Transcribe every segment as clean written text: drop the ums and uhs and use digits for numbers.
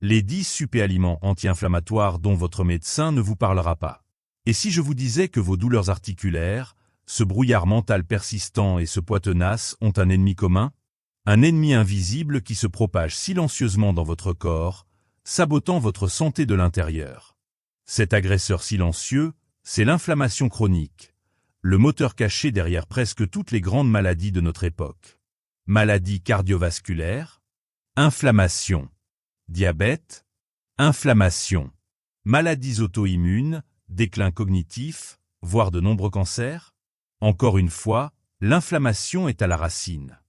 Les 10 super-aliments anti-inflammatoires dont votre médecin ne vous parlera pas. Et si je vous disais que vos douleurs articulaires, ce brouillard mental persistant et ce poids tenace ont un ennemi commun? Un ennemi invisible qui se propage silencieusement dans votre corps, sabotant votre santé de l'intérieur. Cet agresseur silencieux, c'est l'inflammation chronique, le moteur caché derrière presque toutes les grandes maladies de notre époque. Maladies cardiovasculaires, inflammation, diabète, inflammation, maladies auto-immunes, déclin cognitif, voire de nombreux cancers. Encore une fois, l'inflammation est à la racine.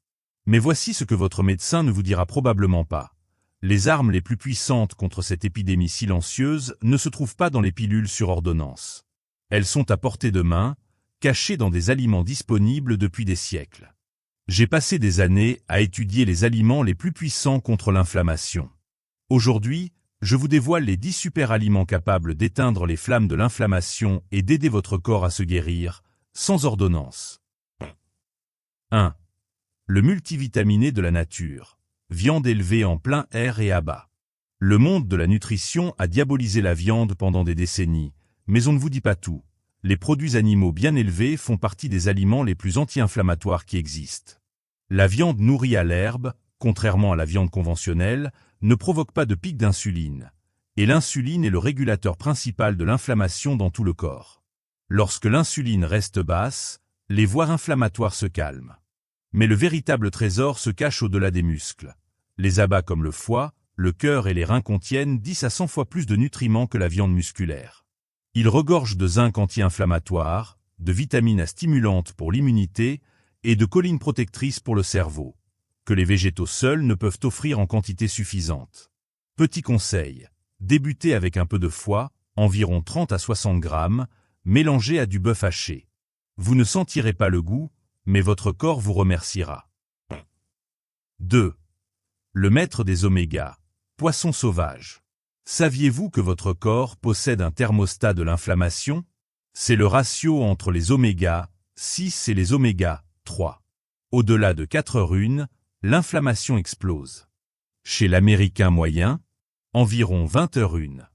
Mais voici ce que votre médecin ne vous dira probablement pas. Les armes les plus puissantes contre cette épidémie silencieuse ne se trouvent pas dans les pilules sur ordonnance. Elles sont à portée de main, cachées dans des aliments disponibles depuis des siècles. J'ai passé des années à étudier les aliments les plus puissants contre l'inflammation. Aujourd'hui, je vous dévoile les 10 super-aliments capables d'éteindre les flammes de l'inflammation et d'aider votre corps à se guérir, sans ordonnance. 1. Le multivitaminé de la nature. Viande élevée en plein air et à bas. Le monde de la nutrition a diabolisé la viande pendant des décennies, mais on ne vous dit pas tout. Les produits animaux bien élevés font partie des aliments les plus anti-inflammatoires qui existent. La viande nourrie à l'herbe, contrairement à la viande conventionnelle, ne provoque pas de pic d'insuline. Et l'insuline est le régulateur principal de l'inflammation dans tout le corps. Lorsque l'insuline reste basse, les voies inflammatoires se calment. Mais le véritable trésor se cache au-delà des muscles. Les abats comme le foie, le cœur et les reins contiennent 10 à 100 fois plus de nutriments que la viande musculaire. Ils regorgent de zinc anti-inflammatoire, de vitamines stimulantes pour l'immunité et de choline protectrice pour le cerveau, que les végétaux seuls ne peuvent offrir en quantité suffisante. Petit conseil, débutez avec un peu de foie, environ 30 à 60 grammes, mélangé à du bœuf haché. Vous ne sentirez pas le goût, mais votre corps vous remerciera. 2. Le maître des omégas, poisson sauvage. Saviez-vous que votre corps possède un thermostat de l'inflammation? C'est le ratio entre les oméga 6 et les oméga 3. Au-delà de 4 heures une, l'inflammation explose. Chez l'Américain moyen, environ 20 heures une.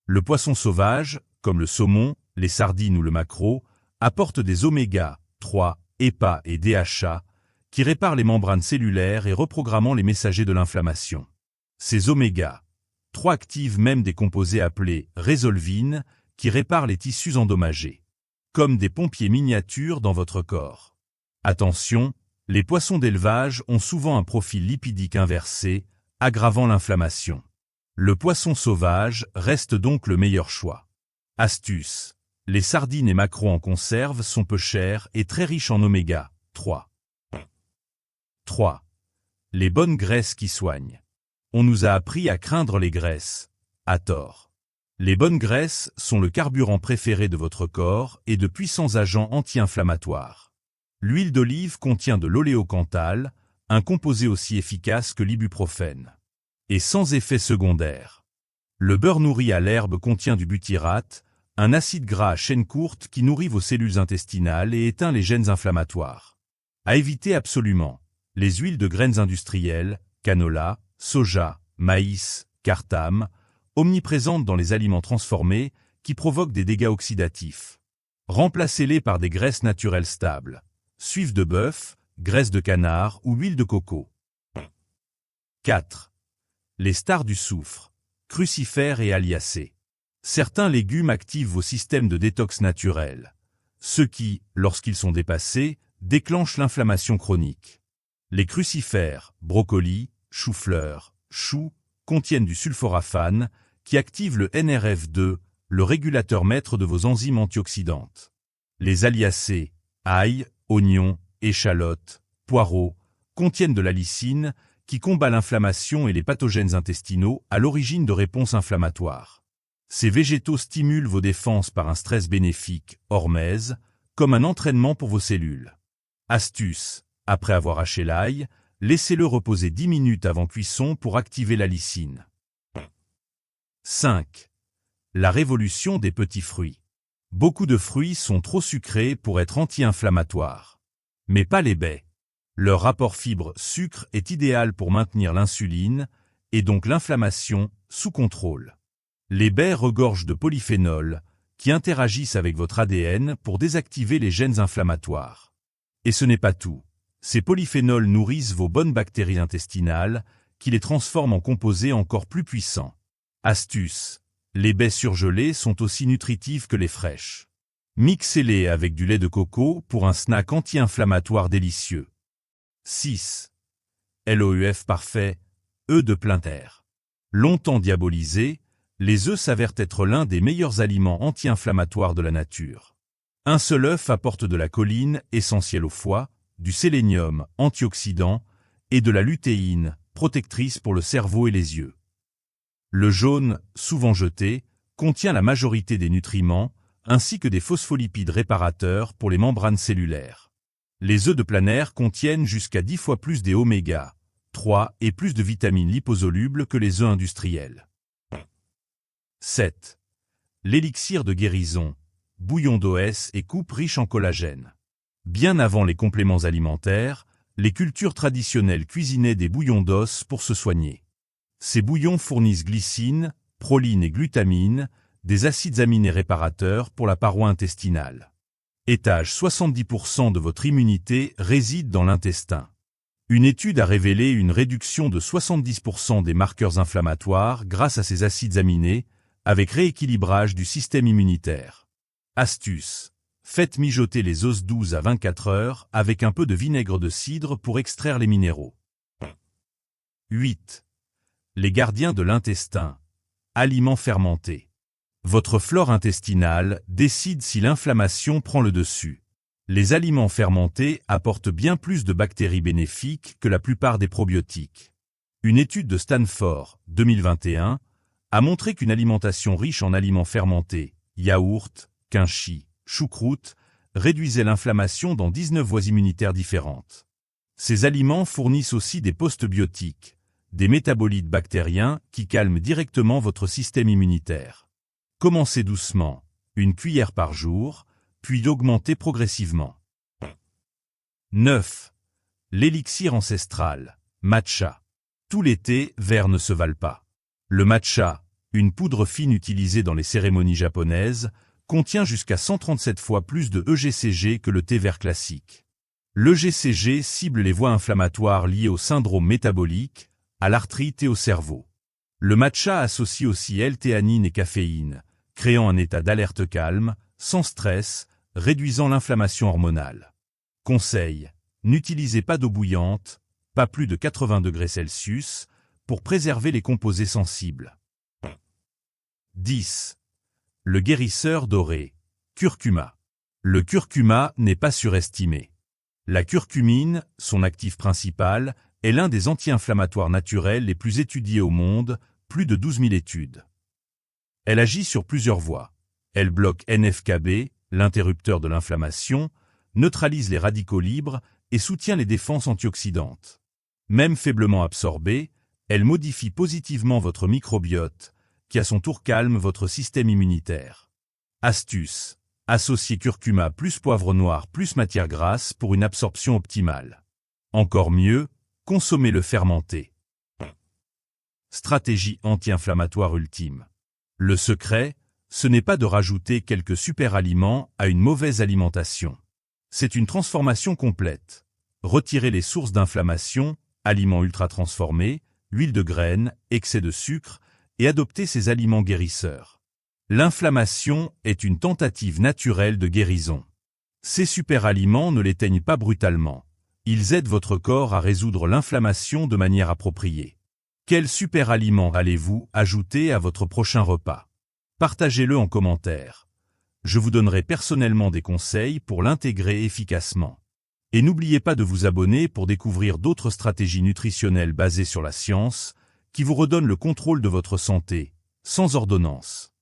Le poisson sauvage, comme le saumon, les sardines ou le maquereau, apporte des oméga 3, EPA et DHA, qui réparent les membranes cellulaires et reprogrammant les messagers de l'inflammation. Ces oméga 3 activent même des composés appelés résolvines, qui réparent les tissus endommagés. Comme des pompiers miniatures dans votre corps. Attention, les poissons d'élevage ont souvent un profil lipidique inversé, aggravant l'inflammation. Le poisson sauvage reste donc le meilleur choix. Astuce. Les sardines et maquereaux en conserve sont peu chers et très riches en oméga 3. 3. Les bonnes graisses qui soignent. On nous a appris à craindre les graisses, à tort. Les bonnes graisses sont le carburant préféré de votre corps et de puissants agents anti-inflammatoires. L'huile d'olive contient de l'oléocanthal, un composé aussi efficace que l'ibuprofène. Et sans effet secondaire. Le beurre nourri à l'herbe contient du butyrate, un acide gras à chaîne courte qui nourrit vos cellules intestinales et éteint les gènes inflammatoires. À éviter absolument, les huiles de graines industrielles, canola, soja, maïs, cartame, omniprésentes dans les aliments transformés, qui provoquent des dégâts oxydatifs. Remplacez-les par des graisses naturelles stables. Suif de bœuf, graisse de canard ou huile de coco. 4. Les stars du soufre, crucifères et aliacées. Certains légumes activent vos systèmes de détox naturels, ceux qui, lorsqu'ils sont dépassés, déclenchent l'inflammation chronique. Les crucifères, brocolis, chou-fleur, choux, contiennent du sulforaphane, qui active le NRF2, le régulateur maître de vos enzymes antioxydantes. Les aliacées, ail, oignons, échalotes, poireaux, contiennent de la lysine, qui combat l'inflammation et les pathogènes intestinaux à l'origine de réponses inflammatoires. Ces végétaux stimulent vos défenses par un stress bénéfique, hormèse, comme un entraînement pour vos cellules. Astuce, après avoir haché l'ail, laissez-le reposer 10 minutes avant cuisson pour activer la lysine. 5. La révolution des petits fruits. Beaucoup de fruits sont trop sucrés pour être anti-inflammatoires. Mais pas les baies. Leur rapport fibre-sucre est idéal pour maintenir l'insuline, et donc l'inflammation, sous contrôle. Les baies regorgent de polyphénols, qui interagissent avec votre ADN pour désactiver les gènes inflammatoires. Et ce n'est pas tout. Ces polyphénols nourrissent vos bonnes bactéries intestinales, qui les transforment en composés encore plus puissants. Astuce. Les baies surgelées sont aussi nutritives que les fraîches. Mixez-les avec du lait de coco pour un snack anti-inflammatoire délicieux. 6. LOEF parfait, œufs de plein air. Longtemps diabolisés, les œufs s'avèrent être l'un des meilleurs aliments anti-inflammatoires de la nature. Un seul œuf apporte de la choline, essentielle au foie, du sélénium, antioxydant, et de la lutéine, protectrice pour le cerveau et les yeux. Le jaune, souvent jeté, contient la majorité des nutriments, ainsi que des phospholipides réparateurs pour les membranes cellulaires. Les œufs de plein air contiennent jusqu'à 10 fois plus des oméga 3 et plus de vitamines liposolubles que les œufs industriels. 7. L'élixir de guérison, bouillon d'os et coupe riche en collagène. Bien avant les compléments alimentaires, les cultures traditionnelles cuisinaient des bouillons d'os pour se soigner. Ces bouillons fournissent glycine, proline et glutamine, des acides aminés réparateurs pour la paroi intestinale. Étage 70% de votre immunité réside dans l'intestin. Une étude a révélé une réduction de 70% des marqueurs inflammatoires grâce à ces acides aminés, avec rééquilibrage du système immunitaire. Astuce. Faites mijoter les os 12 à 24 heures avec un peu de vinaigre de cidre pour extraire les minéraux. 8. Les gardiens de l'intestin. Aliments fermentés. Votre flore intestinale décide si l'inflammation prend le dessus. Les aliments fermentés apportent bien plus de bactéries bénéfiques que la plupart des probiotiques. Une étude de Stanford, 2021, a montré qu'une alimentation riche en aliments fermentés, yaourt, quinchi, choucroute, réduisait l'inflammation dans 19 voies immunitaires différentes. Ces aliments fournissent aussi des postbiotiques, des métabolites bactériens qui calment directement votre système immunitaire. Commencez doucement, une cuillère par jour, puis l'augmentez progressivement. 9. L'élixir ancestral, matcha. Tout l'été, verre ne se valent pas. Le matcha, une poudre fine utilisée dans les cérémonies japonaises, contient jusqu'à 137 fois plus de EGCG que le thé vert classique. L'EGCG cible les voies inflammatoires liées au syndrome métabolique, à l'arthrite et au cerveau. Le matcha associe aussi L-théanine et caféine, créant un état d'alerte calme, sans stress, réduisant l'inflammation hormonale. Conseil. N'utilisez pas d'eau bouillante, pas plus de 80 degrés Celsius, pour préserver les composés sensibles. 10. Le guérisseur doré, curcuma. Le curcuma n'est pas surestimé. La curcumine, son actif principal, est l'un des anti-inflammatoires naturels les plus étudiés au monde, plus de 12 000 études. Elle agit sur plusieurs voies. Elle bloque NF-κB, l'interrupteur de l'inflammation, neutralise les radicaux libres et soutient les défenses antioxydantes. Même faiblement absorbée, elle modifie positivement votre microbiote, qui à son tour calme votre système immunitaire. Astuce. Associez curcuma plus poivre noir plus matière grasse pour une absorption optimale. Encore mieux, consommez-le fermenté. Stratégie anti-inflammatoire ultime. Le secret, ce n'est pas de rajouter quelques super aliments à une mauvaise alimentation. C'est une transformation complète. Retirez les sources d'inflammation, aliments ultra-transformés, huile de graines, excès de sucre, et adoptez ces aliments guérisseurs. L'inflammation est une tentative naturelle de guérison. Ces super aliments ne l'éteignent pas brutalement. Ils aident votre corps à résoudre l'inflammation de manière appropriée. Quel super aliment allez-vous ajouter à votre prochain repas? Partagez-le en commentaire. Je vous donnerai personnellement des conseils pour l'intégrer efficacement. Et n'oubliez pas de vous abonner pour découvrir d'autres stratégies nutritionnelles basées sur la science, qui vous redonnent le contrôle de votre santé, sans ordonnance.